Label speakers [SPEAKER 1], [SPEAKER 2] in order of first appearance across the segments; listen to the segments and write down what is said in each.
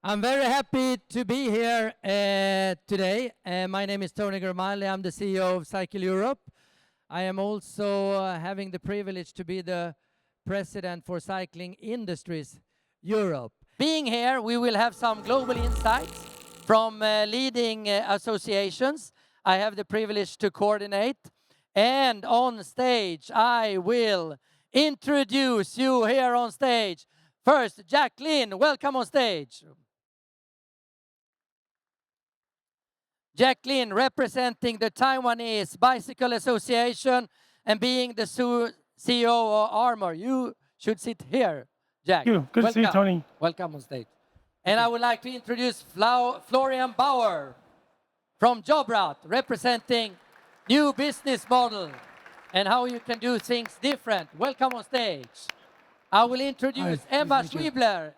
[SPEAKER 1] I'm very happy to be here today. My name is Toni Grimaldi. I'm the CEO of Cycle Europe. I am also having the privilege to be the president for Cycling Industries Europe. Being here, we will have some global insights from leading associations. I have the privilege to coordinate. And on stage, I will introduce you here on stage. First, Jacqueline, welcome on stage. Jacqueline, representing the Taiwanese Bicycle Association and being the CEO of Armor. You should sit here, Jack.
[SPEAKER 2] Thank you. Good to see you, Tony.
[SPEAKER 1] Welcome on stage. And I would like to introduce Florian Baur from Jobrad, representing new business model and how you can do things different. Welcome on stage. I will introduce Emma Zwiebler,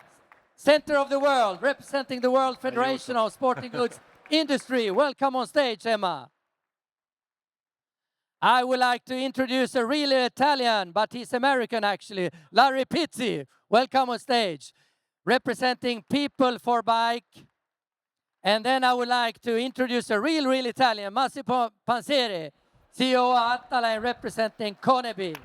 [SPEAKER 1] Center of the World, representing the World Federation of Sporting Goods Industry. Welcome on stage, Emma. I would like to introduce a really Italian, but he's American actually, Larry Pizzi. Welcome on stage, representing PeopleForBikes. And then I would like to introduce a real Italian, Massimo Panzeri, CEO of Atala, representing CONEBI.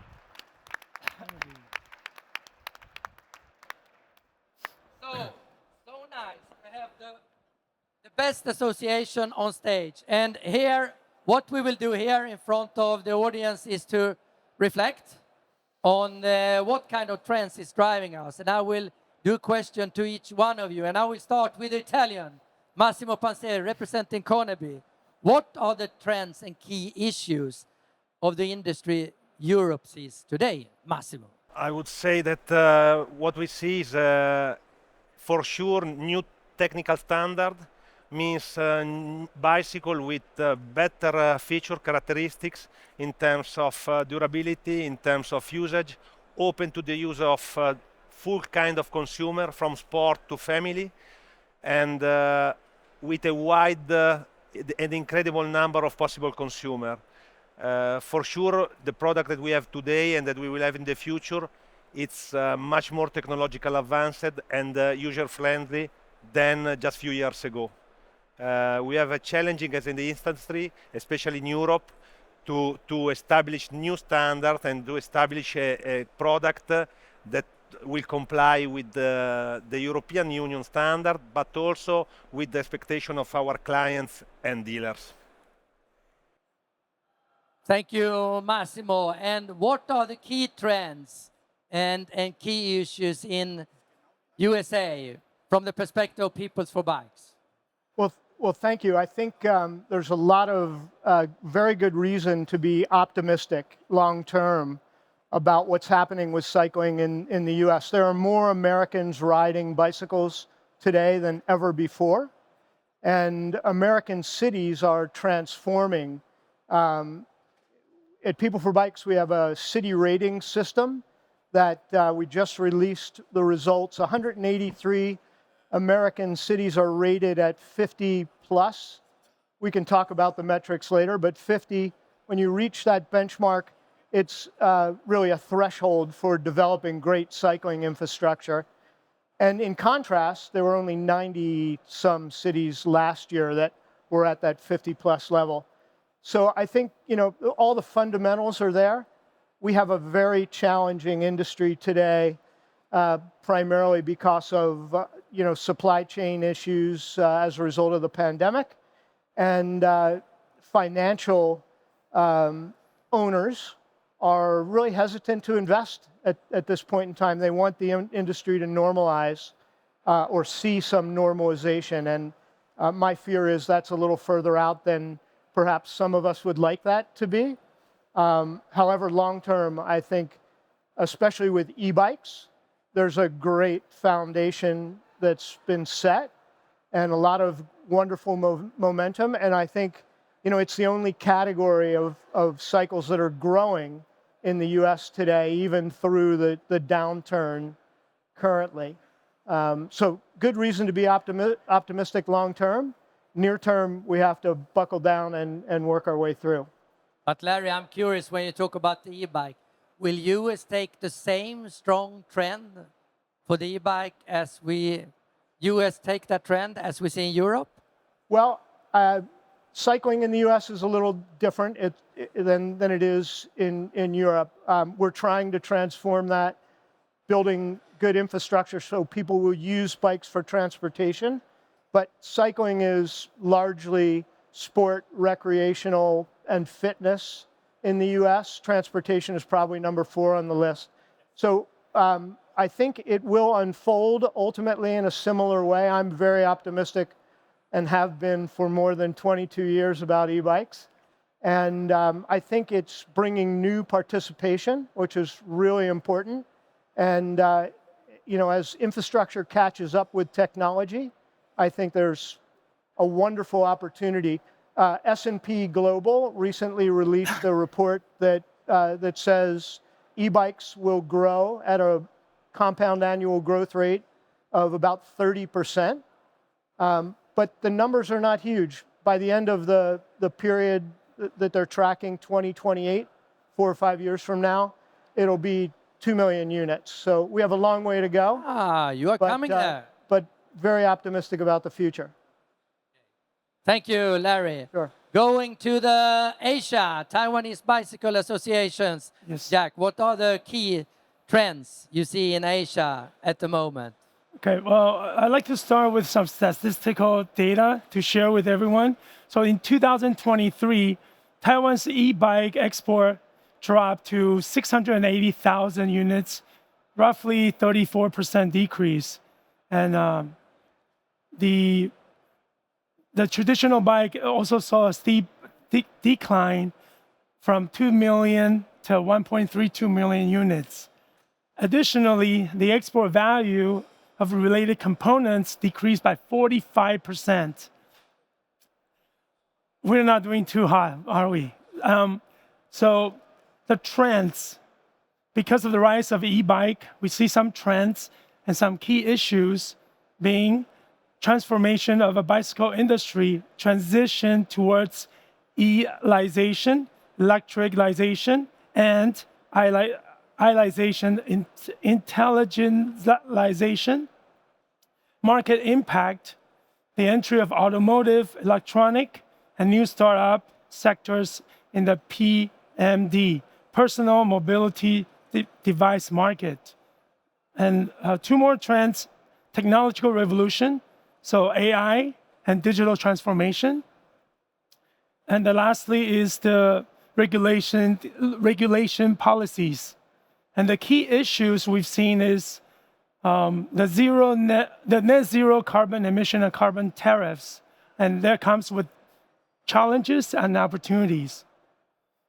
[SPEAKER 1] So nice to have the best association on stage. And here, what we will do here in front of the audience is to reflect on what kind of trends is driving us. And I will do a question to each one of you. And I will start with the Italian, Massimo Panzeri, representing CONEBI. What are the trends and key issues of the industry Europe sees today, Massimo?
[SPEAKER 3] I would say that what we see is, for sure, new technical standard means bicycle with better feature characteristics in terms of durability, in terms of usage, open to the use of full kind of consumer, from sport to family, and with a wide and incredible number of possible consumer. For sure, the product that we have today and that we will have in the future, it's much more technological advanced and user-friendly than just a few years ago. We have a challenging as in the industry, especially in Europe, to establish new standards and to establish a product that will comply with the European Union standard, but also with the expectation of our clients and dealers.
[SPEAKER 1] Thank you, Massimo. And what are the key trends and key issues in USA from the perspective of PeopleForBikes?
[SPEAKER 2] Well, thank you. I think there's a lot of very good reason to be optimistic long-term about what's happening with cycling in the US. There are more Americans riding bicycles today than ever before, and American cities are transforming. At PeopleForBikes, we have a city rating system that we just released the results. 183 American cities are rated at 50 plus. We can talk about the metrics later, but 50, when you reach that benchmark, it's really a threshold for developing great cycling infrastructure. And in contrast, there were only 90 some cities last year that were at that 50 plus level. So I think, all the fundamentals are there. We have a very challenging industry today, primarily because of supply chain issues as a result of the pandemic, and financial owners are really hesitant to invest at this point in time. They want the industry to normalize or see some normalization, and my fear is that's a little further out than perhaps some of us would like that to be. However, long term, I think, especially with e-bikes, there's a great foundation that's been set and a lot of wonderful momentum. And I think, it's the only category of cycles that are growing in the US today, even through the downturn currently. So good reason to be optimistic long term. Near term, we have to buckle down and work our way through.
[SPEAKER 1] But Larry, I'm curious, when you talk about the e-bike, will US take the same strong trend for the e-bike as we US take that trend as we see in Europe?
[SPEAKER 2] Well, cycling in the U.S. is a little different than it is in Europe. We're trying to transform that, building good infrastructure so people will use bikes for transportation. But cycling is largely sport, recreational, and fitness in the U.S. Transportation is probably number 4 on the list. So I think it will unfold ultimately in a similar way. I'm very optimistic and have been for more than 22 years about e-bikes. And I think it's bringing new participation, which is really important. And you know, as infrastructure catches up with technology, I think there's a wonderful opportunity. S&P Global recently released a report that says e-bikes will grow at a compound annual growth rate of about 30%. But the numbers are not huge. By the end of the period that they're tracking, 2028, 4 or 5 years from now, it'll be 2 million units. So we have a long way to go.
[SPEAKER 1] You are coming there.
[SPEAKER 2] But very optimistic about the future.
[SPEAKER 1] Thank you, Larry.
[SPEAKER 2] Sure.
[SPEAKER 1] Going to the Asia, Taiwanese Bicycle Associations.
[SPEAKER 4] Yes.
[SPEAKER 1] Jack, what are the key trends you see in Asia at the moment?
[SPEAKER 4] Okay, well, I'd like to start with some statistical data to share with everyone. So in 2023, Taiwan's e-bike export dropped to 680,000 units, roughly 34% decrease. And the traditional bike also saw a steep decline from 2 million to 1.32 million units. Additionally, the export value of related components decreased by 45%. We're not doing too hot, are we? So the trends, because of the rise of e-bike, we see some trends and some key issues being transformation of a bicycle industry, transition towards e-lization, electricization, and I-lization, intelligentization, market impact, the entry of automotive, electronic, and new startup sectors in the PMD, personal mobility device market. And 2 more trends, technological revolution, so AI and digital transformation. And lastly is the regulation policies. And the key issues we've seen is the net zero carbon emission and carbon tariffs. And that comes with challenges and opportunities.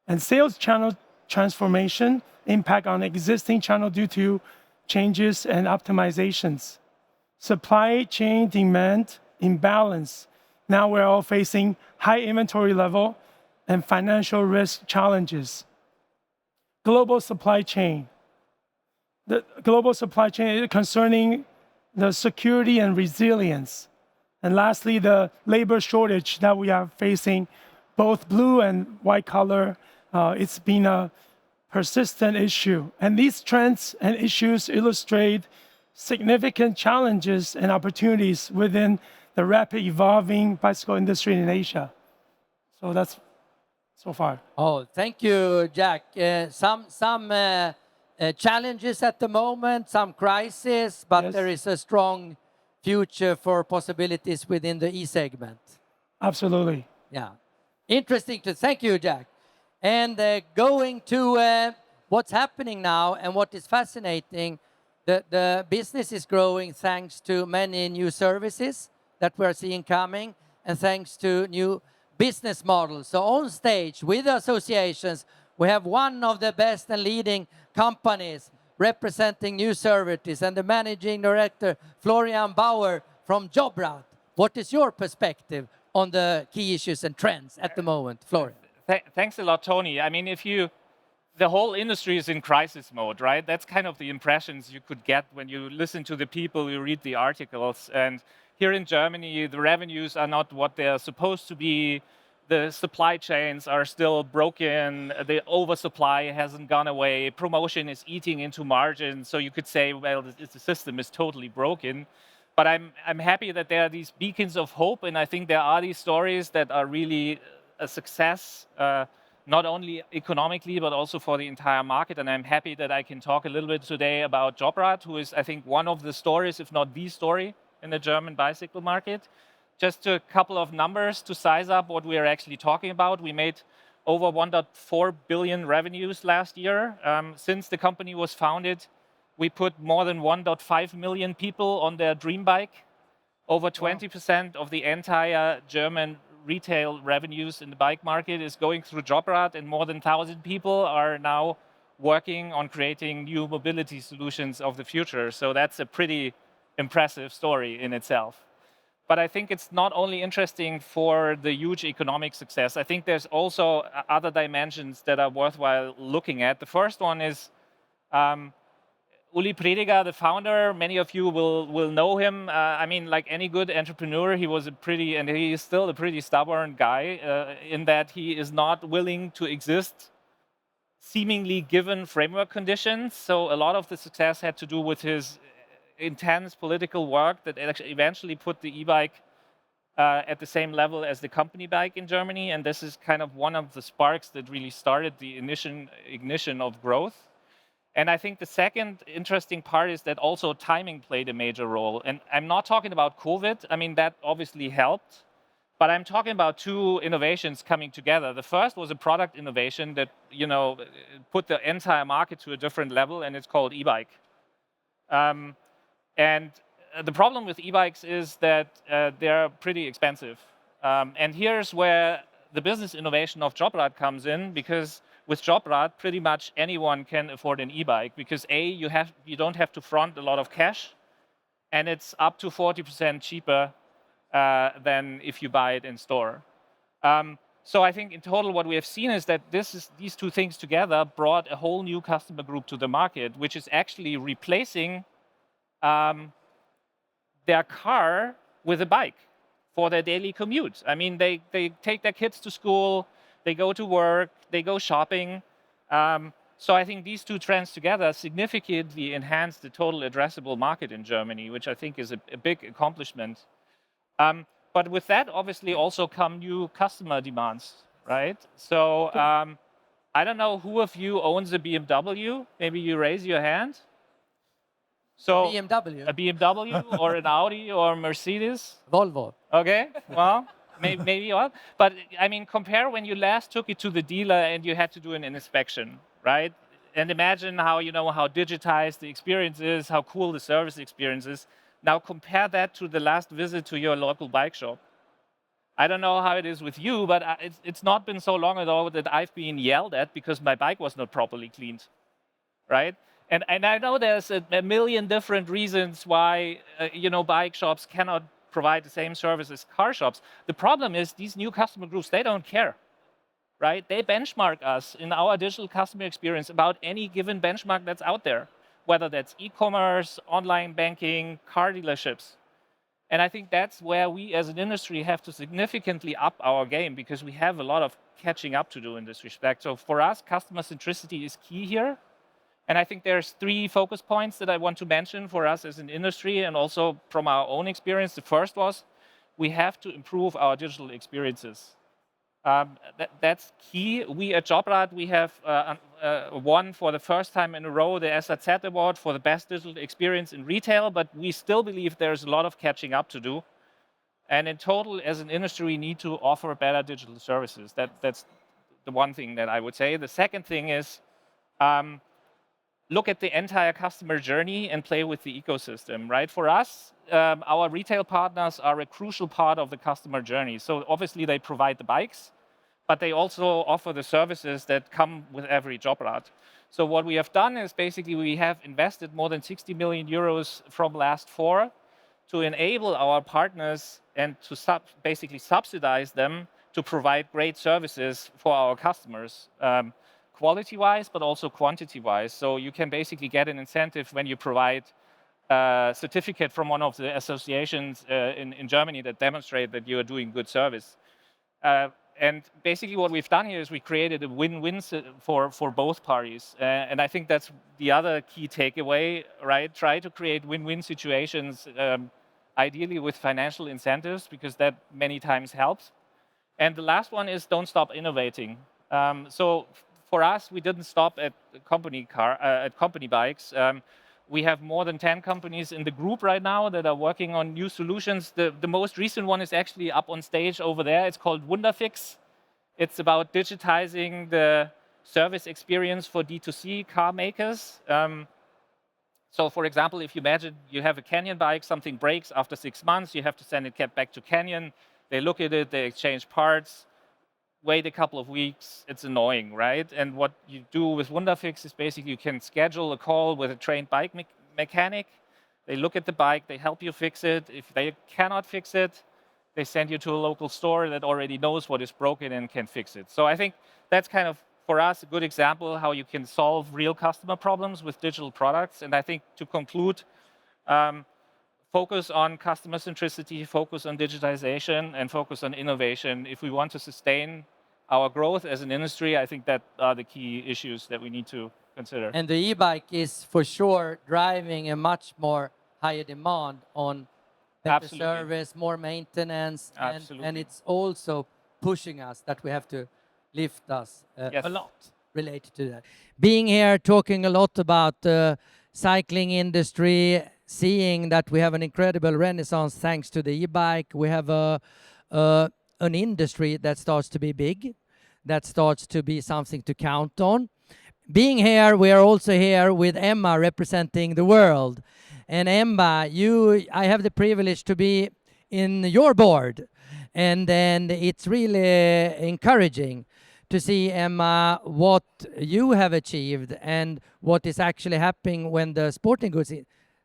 [SPEAKER 4] And sales channel transformation, impact on existing channel due to changes and optimizations. Supply chain demand imbalance. Now we're all facing high inventory level and financial risk challenges. Global supply chain. The global supply chain concerning the security and resilience. And lastly, the labor shortage that we are facing, both blue and white collar. It's been a persistent issue. And these trends and issues illustrate significant challenges and opportunities within the rapid evolving bicycle industry in Asia. So that's so far.
[SPEAKER 1] Oh, thank you, Jack. Some challenges at the moment, some crisis, but
[SPEAKER 4] Yes.
[SPEAKER 1] there is a strong future for possibilities within the e-segment.
[SPEAKER 4] Absolutely.
[SPEAKER 1] Yeah. Interesting to thank you, Jack. And going to what's happening now and what is fascinating, the business is growing thanks to many new services that we're seeing coming and thanks to new business models. So on stage with the associations, we have one of the best and leading companies representing new services and the managing director, Florian Baur from Jobrad. What is your perspective on the key issues and trends at the moment, Florian?
[SPEAKER 5] Thanks a lot, Toni. I mean, the whole industry is in crisis mode, right? That's kind of the impressions you could get when you listen to the people, you read the articles. And here in Germany, the revenues are not what they're supposed to be. The supply chains are still broken. The oversupply hasn't gone away. Promotion is eating into margins. So you could say, well, the system is totally broken. But I'm happy that there are these beacons of hope, and I think there are these stories that are really a success, not only economically, but also for the entire market. And I'm happy that I can talk a little bit today about Jobrad, who is, I think, one of the stories, if not the story, in the German bicycle market. Just a couple of numbers to size up what we are actually talking about. We made over 1.4 billion revenues last year. Since the company was founded, we put more than 1.5 million people on their dream bike. Over 20% of the entire German retail revenues in the bike market is going through Jobrad, and more than 1,000 people are now working on creating new mobility solutions of the future. So that's a pretty impressive story in itself. But I think it's not only interesting for the huge economic success. I think there's also other dimensions that are worthwhile looking at. The first one is Uli Prediger, the founder. Many of you will know him. I mean, like any good entrepreneur, he was and he is still a pretty stubborn guy in that he is not willing to exist seemingly given framework conditions. So a lot of the success had to do with his intense political work that actually eventually put the e-bike at the same level as the company bike in Germany. And this is kind of one of the sparks that really started the ignition of growth. And I think the second interesting part is that also timing played a major role. And I'm not talking about COVID. I mean, that obviously helped. But I'm talking about two innovations coming together. The first was a product innovation that, put the entire market to a different level, and it's called e-bike. And the problem with e-bikes is that they're pretty expensive. And here's where the business innovation of Jobrad comes in, because with Jobrad, pretty much anyone can afford an e-bike, because A, you don't have to front a lot of cash, and it's up to 40% cheaper than if you buy it in store. So I think in total what we have seen is that these two things together brought a whole new customer group to the market, which is actually replacing their car with a bike for their daily commute. I mean, they take their kids to school, they go to work, they go shopping. So I think these two trends together significantly enhance the total addressable market in Germany, which I think is a big accomplishment. But with that, obviously, also come new customer demands, right? So I don't know who of you owns a BMW. Maybe you raise your hand. So
[SPEAKER 1] BMW.
[SPEAKER 5] A BMW or an Audi or a Mercedes?
[SPEAKER 1] Volvo.
[SPEAKER 5] Okay, well, maybe what? But I mean, compare when you last took it to the dealer and you had to do an inspection, right? And imagine how digitized the experience is, how cool the service experience is. Now compare that to the last visit to your local bike shop. I don't know how it is with you, but it's not been so long ago that I've been yelled at because my bike was not properly cleaned, right? And I know there's a million different reasons why bike shops cannot provide the same service as car shops. The problem is these new customer groups, they don't care, right? They benchmark us in our digital customer experience about any given benchmark that's out there, whether that's e-commerce, online banking, car dealerships. And I think that's where we as an industry have to significantly up our game, because we have a lot of catching up to do in this respect. So for us, customer centricity is key here. And I think there's three focus points that I want to mention for us as an industry and also from our own experience. The first was we have to improve our digital experiences. That's key. We at Jobrad, we have won for the first time in a row the SAZ Award for the best digital experience in retail, but we still believe there's a lot of catching up to do. And in total, as an industry, we need to offer better digital services. That's the one thing that I would say. The second thing is look at the entire customer journey and play with the ecosystem, right? For us, our retail partners are a crucial part of the customer journey. So obviously they provide the bikes, but they also offer the services that come with every Jobrad. So what we have done is basically we have invested more than 60 million euros from last fall to enable our partners and to basically subsidize them to provide great services for our customers. Quality-wise, but also quantity-wise. So you can basically get an incentive when you provide a certificate from one of the associations in Germany that demonstrate that you are doing good service. And basically what we've done here is we created a win-win for both parties. And I think that's the other key takeaway, right? Try to create win-win situations ideally with financial incentives, because that many times helps. And the last one is don't stop innovating. So for us, we didn't stop at company bikes. We have more than 10 companies in the group right now that are working on new solutions. The most recent one is actually up on stage over there. It's called Wunderfix. It's about digitizing the service experience for D2C car makers. So for example, if you imagine you have a Canyon bike, something breaks after 6 months, you have to send it back to Canyon. They look at it, they exchange parts, wait a couple of weeks, it's annoying, right? And what you do with Wunderfix is basically you can schedule a call with a trained bike mechanic. They look at the bike, they help you fix it. If they cannot fix it, they send you to a local store that already knows what is broken and can fix it. So I think that's kind of, for us, a good example how you can solve real customer problems with digital products. And I think to conclude, focus on customer centricity, focus on digitization, and focus on innovation. If we want to sustain our growth as an industry, I think that are the key issues that we need to consider.
[SPEAKER 1] And the e-bike is for sure driving a much more higher demand on better service, more maintenance, and it's also pushing us that we have to lift us a lot related to that. Being here, talking a lot about the cycling industry, seeing that we have an incredible renaissance thanks to the e-bike. We have an industry that starts to be big, that starts to be something to count on. Being here, we are also here with Emma representing the world. And Emma, I have the privilege to be in your board. And then it's really encouraging to see, Emma, what you have achieved and what is actually happening when the sporting goods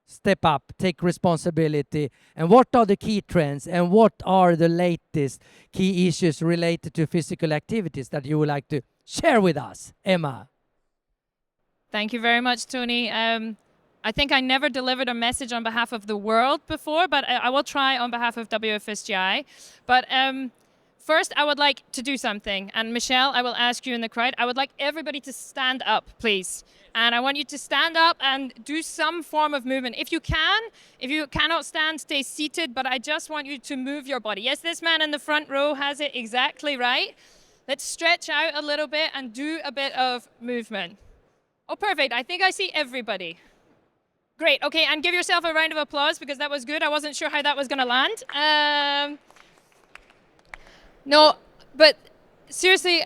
[SPEAKER 1] step up, take responsibility, and what are the key trends and what are the latest key issues related to physical activities that you would like to share with us, Emma?
[SPEAKER 6] Thank you very much, Toni. I think I never delivered a message on behalf of the world before, but I will try on behalf of WFSGI. But first, I would like to do something. And Michelle, I will ask you in the crowd, I would like everybody to stand up, please. And I want you to stand up and do some form of movement. If you can, if you cannot stand, stay seated, but I just want you to move your body. Yes, this man in the front row has it exactly right. Let's stretch out a little bit and do a bit of movement. Oh, perfect. I think I see everybody. Great. Okay, and give yourself a round of applause because that was good. I wasn't sure how that was going to land. No, but seriously,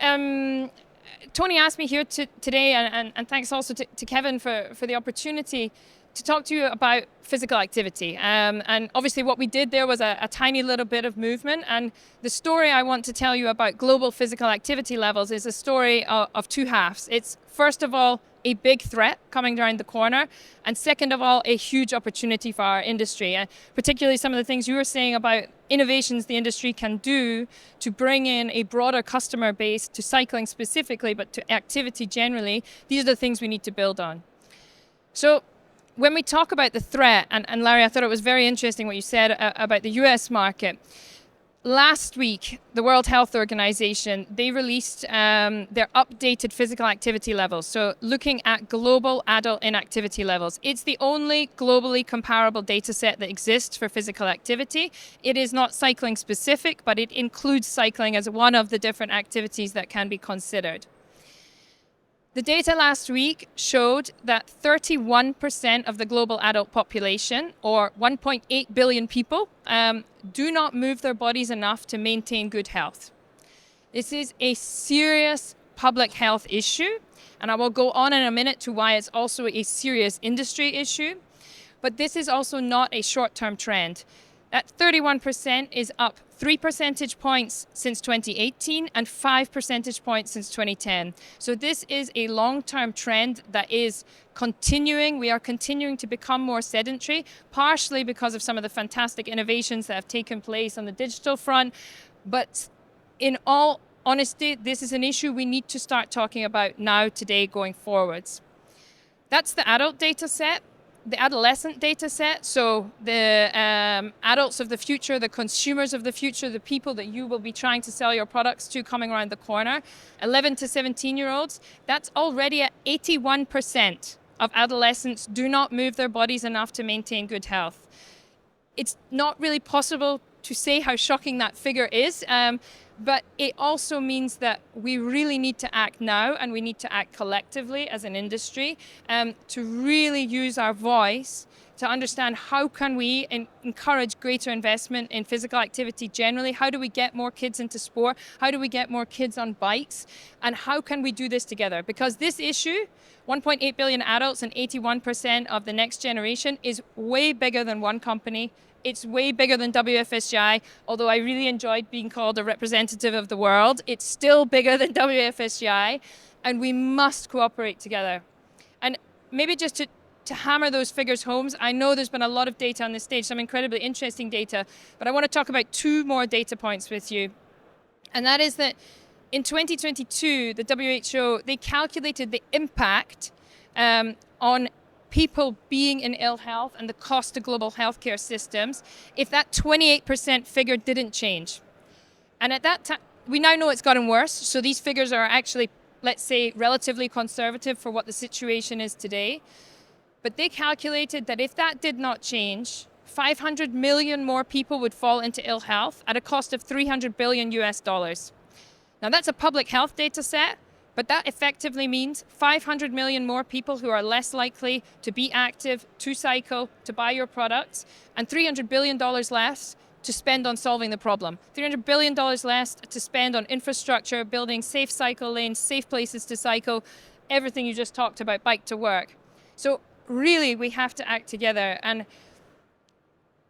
[SPEAKER 6] Toni asked me here today, and thanks also to Kevin for the opportunity to talk to you about physical activity. And obviously what we did there was a tiny little bit of movement. And the story I want to tell you about global physical activity levels is a story of two halves. It's, first of all, a big threat coming around the corner, and second of all, a huge opportunity for our industry. And particularly some of the things you were saying about innovations the industry can do to bring in a broader customer base to cycling specifically, but to activity generally, these are the things we need to build on. So when we talk about the threat, and Larry, I thought it was very interesting what you said about the US market. Last week, the World Health Organization, they released their updated physical activity levels. So looking at global adult inactivity levels. It's the only globally comparable data set that exists for physical activity. It is not cycling specific, but it includes cycling as one of the different activities that can be considered. The data last week showed that 31% of the global adult population, or 1.8 billion people, do not move their bodies enough to maintain good health. This is a serious public health issue, and I will go on in a minute to why it's also a serious industry issue. But this is also not a short-term trend. That 31% is up 3 percentage points since 2018 and 5 percentage points since 2010. So this is a long-term trend that is continuing. We are continuing to become more sedentary, partially because of some of the fantastic innovations that have taken place on the digital front. But in all honesty, this is an issue we need to start talking about now, today, going forwards. That's the adult data set. The adolescent data set, so the adults of the future, the consumers of the future, the people that you will be trying to sell your products to coming around the corner, 11 to 17-year-olds, that's already at 81% of adolescents do not move their bodies enough to maintain good health. It's not really possible to say how shocking that figure is, but it also means that we really need to act now, and we need to act collectively as an industry to really use our voice to understand how can we encourage greater investment in physical activity generally. How do we get more kids into sport? How do we get more kids on bikes? And how can we do this together? Because this issue, 1.8 billion adults and 81% of the next generation, is way bigger than one company. It's way bigger than WFSGI, although I really enjoyed being called a representative of the world. It's still bigger than WFSGI, and we must cooperate together. And maybe just to hammer those figures home, I know there's been a lot of data on this stage, some incredibly interesting data, but I want to talk about 2 more data points with you. And that is that in 2022, the WHO, they calculated the impact on people being in ill health and the cost to global healthcare systems if that 28% figure didn't change. And at that time, we now know it's gotten worse, so these figures are actually, let's say, relatively conservative for what the situation is today. But they calculated that if that did not change, 500 million more people would fall into ill health at a cost of $300 billion US. Now that's a public health data set, but that effectively means 500 million more people who are less likely to be active, to cycle, to buy your products, and $300 billion less to spend on solving the problem. $300 billion less to spend on infrastructure, building safe cycle lanes, safe places to cycle, everything you just talked about, bike to work. So really, we have to act together. And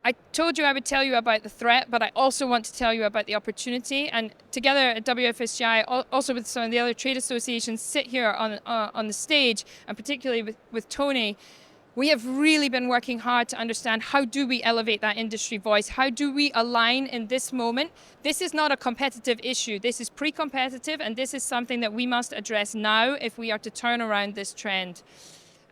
[SPEAKER 6] I told you I would tell you about the threat, but I also want to tell you about the opportunity. And together at WFSGI, also with some of the other trade associations, sit here on the stage, and particularly with Toni, we have really been working hard to understand how do we elevate that industry voice? How do we align in this moment? This is not a competitive issue. This is pre-competitive, and this is something that we must address now if we are to turn around this trend.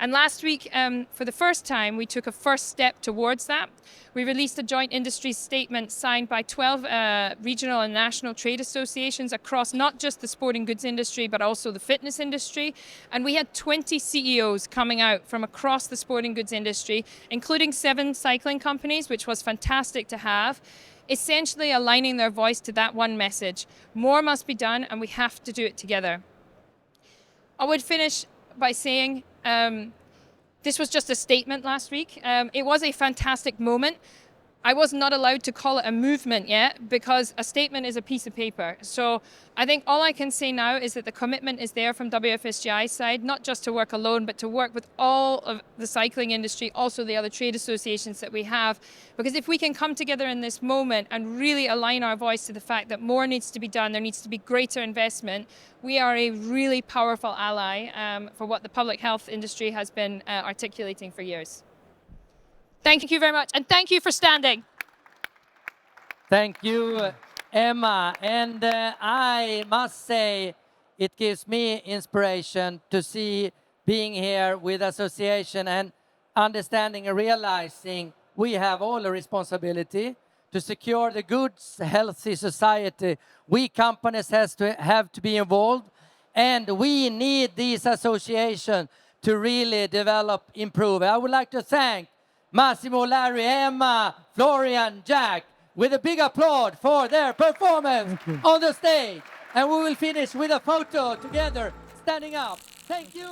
[SPEAKER 6] And last week, for the first time, we took a first step towards that. We released a joint industry statement signed by 12 regional and national trade associations across not just the sporting goods industry, but also the fitness industry. And we had 20 CEOs coming out from across the sporting goods industry, including 7 cycling companies, which was fantastic to have, essentially aligning their voice to that one message. More must be done, and we have to do it together. I would finish by saying, this was just a statement last week. It was a fantastic moment. I was not allowed to call it a movement yet because a statement is a piece of paper. So I think all I can say now is that the commitment is there from WFSGI's side, not just to work alone, but to work with all of the cycling industry, also the other trade associations that we have. Because if we can come together in this moment and really align our voice to the fact that more needs to be done, there needs to be greater investment, we are a really powerful ally for what the public health industry has been articulating for years. Thank you very much, and thank you for standing.
[SPEAKER 1] Thank you, Emma. And I must say, it gives me inspiration to see being here with association and understanding and realizing we have all a responsibility to secure the good, healthy society. We companies have to be involved, and we need these associations to really develop, improve. I would like to thank Massimo, Larry, Emma, Florian, Jack, with a big applause for their performance on the stage. And we will finish with a photo together, standing up. Thank you.